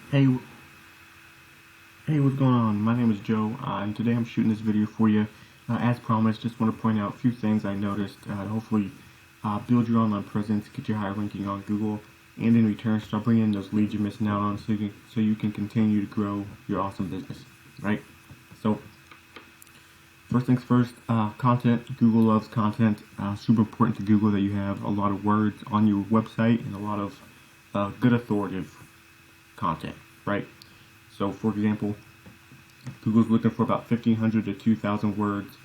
Hey, hey, what's going on? My name is Joe, and today I'm shooting this video for you. As promised, just want to point out a few things I noticed to hopefully build your online presence, get your high ranking on Google, and in return start bringing in those leads you're missing out on so you can continue to grow your awesome business, right? So, first things first, content. Google loves content. Super important to Google that you have a lot of words on your website and a lot of good authoritative content, right? So, for example, Google's looking for about 1,500 to 2,000 words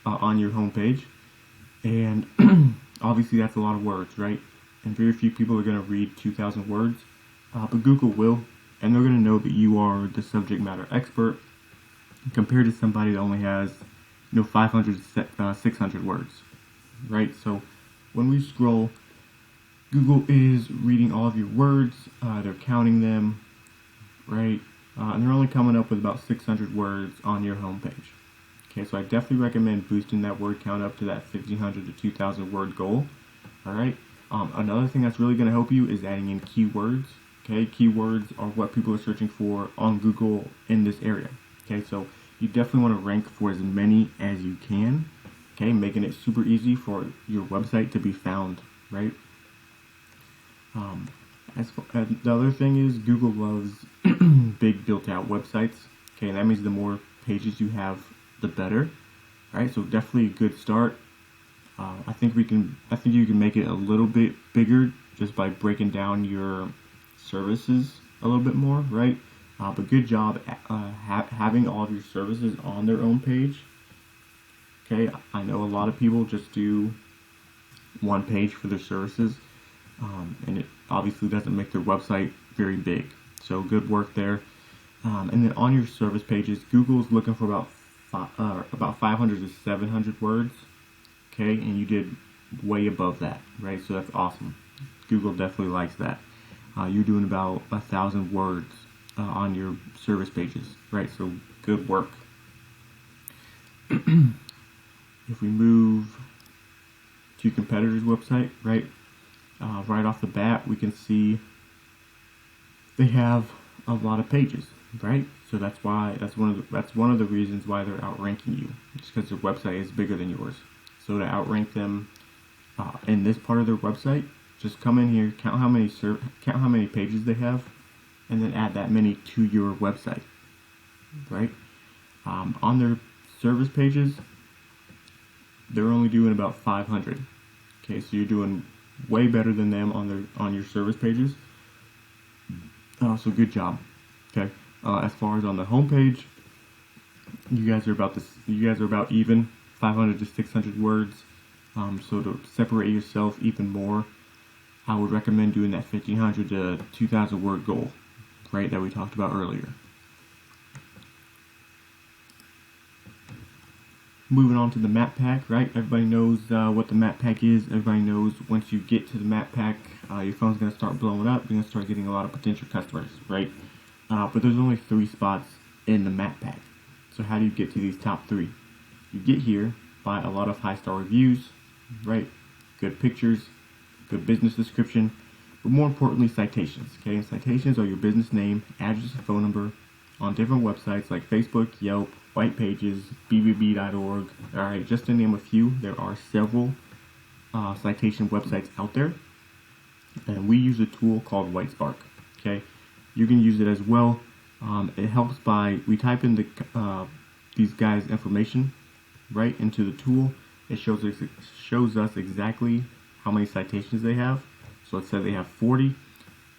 on your homepage, and obviously that's a lot of words, right? And very few people are going to read 2,000 words, but Google will, and they're going to know that you are the subject matter expert compared to somebody that only has 500 to 600 words, right? So when we scroll, Google is reading all of your words, they're counting them, right? And they're only coming up with about 600 words on your homepage. Okay, so I definitely recommend boosting that word count up to that 1,500 to 2,000 word goal. All right. Another thing that's really going to help you is adding in keywords. Okay, keywords are what people are searching for on Google in this area. Okay, so you definitely want to rank for as many as you can. Okay, making it super easy for your website to be found. Right. The other thing is Google loves big built-out websites. Okay, and that means the more pages you have, the better. All right, so definitely a good start. I think you can make it a little bit bigger just by breaking down your services a little bit more, right? But good job having all of your services on their own page. Okay, I know a lot of people just do one page for their services, and it obviously doesn't make their website very big. So good work there. And then on your service pages, Google's looking for about 500 to 700 words. Okay, and you did way above that, right? So that's awesome. Google definitely likes that. You're doing about 1,000 words on your service pages, right? So good work. If we move to your competitor's website, right? Right off the bat, we can see they have a lot of pages, right? So that's one of the reasons why they're outranking you, just because their website is bigger than yours. So to outrank them in this part of their website, just come in here, count how many pages they have, and then add that many to your website, right? On their service pages, they're only doing about 500. Okay, so you're doing way better than them on your service pages. So good job. Okay. As far as on the homepage, you guys are about even, 500 to 600 words. So to separate yourself even more, I would recommend doing that 1,500 to 2,000 word goal, right, that we talked about earlier. Moving on to the map pack, right? Everybody knows what the map pack is. Everybody knows once you get to the map pack, your phone's going to start blowing up. You're going to start getting a lot of potential customers, right? But there's only 3 spots in the map pack. So how do you get to these top 3? You get here by a lot of 5-star reviews, right? Good pictures, good business description, but more importantly, citations. Okay, and citations are your business name, address, and phone number on different websites like Facebook, Yelp, White Pages, bbb.org. All right, just to name a few, there are several citation websites out there, and we use a tool called WhiteSpark. Okay, you can use it as well. It helps by we type in these guys' information right into the tool. It shows us exactly how many citations they have. So it said they have 40.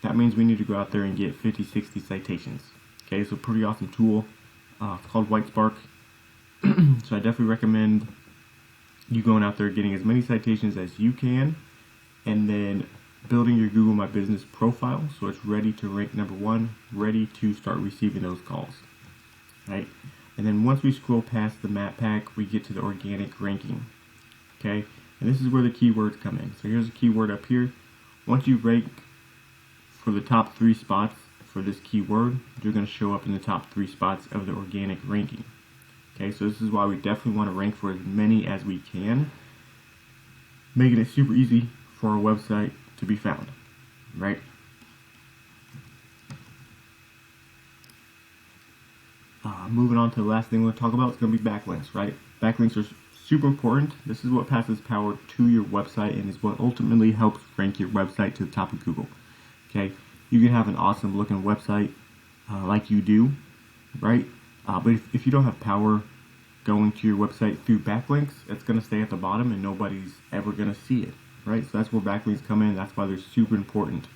That means we need to go out there and get 50, 60 citations. Okay, so pretty awesome tool. It's called WhiteSpark. So I definitely recommend you going out there getting as many citations as you can, and then building your Google My Business profile so it's ready to rank #1, ready to start receiving those calls. Right? And then once we scroll past the map pack, we get to the organic ranking. Okay? And this is where the keywords come in. So here's a keyword up here. Once you rank for the top 3 spots for this keyword, you're going to show up in the top 3 spots of the organic ranking. Okay, so this is why we definitely want to rank for as many as we can, making it super easy for our website to be found, right? moving on to the last thing we're going to talk about is going to be backlinks, right? Backlinks are super important. This is what passes power to your website and is what ultimately helps rank your website to the top of Google. Okay, you can have an awesome looking website like you do, right? But if you don't have power going to your website through backlinks, it's going to stay at the bottom and nobody's ever going to see it, right? So that's where backlinks come in. That's why they're super important.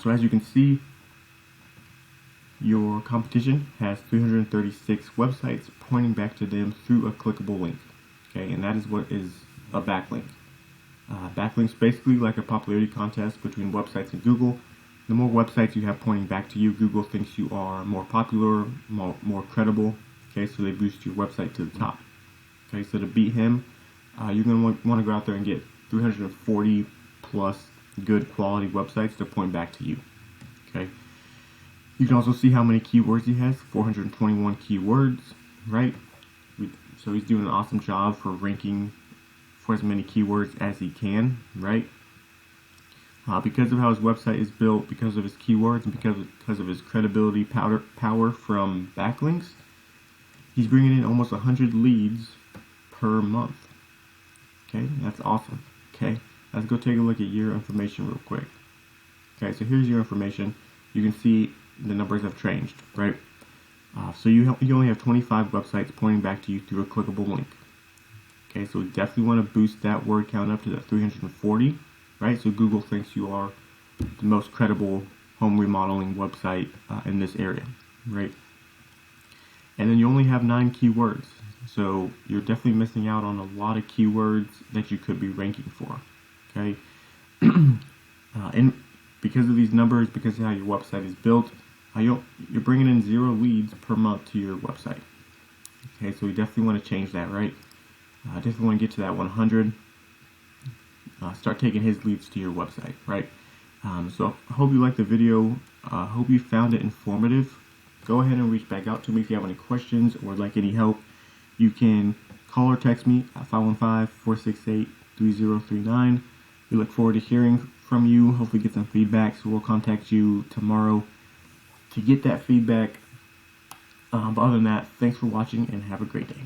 So as you can see, your competition has 336 websites pointing back to them through a clickable link. Okay, and that is what is a backlink. Backlinks basically like a popularity contest between websites and Google. The more websites you have pointing back to you, Google thinks you are more popular, more credible. Okay, so they boost your website to the top. Okay, so to beat him, you're going to want to go out there and get 340 plus good quality websites to point back to you. Okay. You can also see how many keywords he has, 421 keywords, right? So he's doing an awesome job for ranking for as many keywords as he can, right? Because of how his website is built, because of his keywords, and because of his credibility power from backlinks, he's bringing in almost 100 leads per month. Okay, that's awesome. Okay, let's go take a look at your information real quick. Okay, so here's your information. You can see the numbers have changed, right? So you only have 25 websites pointing back to you through a clickable link. Okay, so we definitely want to boost that word count up to that 340, right? So Google thinks you are the most credible home remodeling website in this area, right? And then you only have 9 keywords, so you're definitely missing out on a lot of keywords that you could be ranking for. Okay, and because of these numbers, because of how your website is built, you're bringing in 0 leads per month to your website. Okay, so we definitely want to change that, right? Definitely want to get to that 100. Start taking his leads to your website, right? So I hope you liked the video. I hope you found it informative. Go ahead and reach back out to me if you have any questions or would like any help. You can call or text me at 515-468-3039. We look forward to hearing from you, hopefully get some feedback, so we'll contact you tomorrow to get that feedback. But other than that, thanks for watching and have a great day.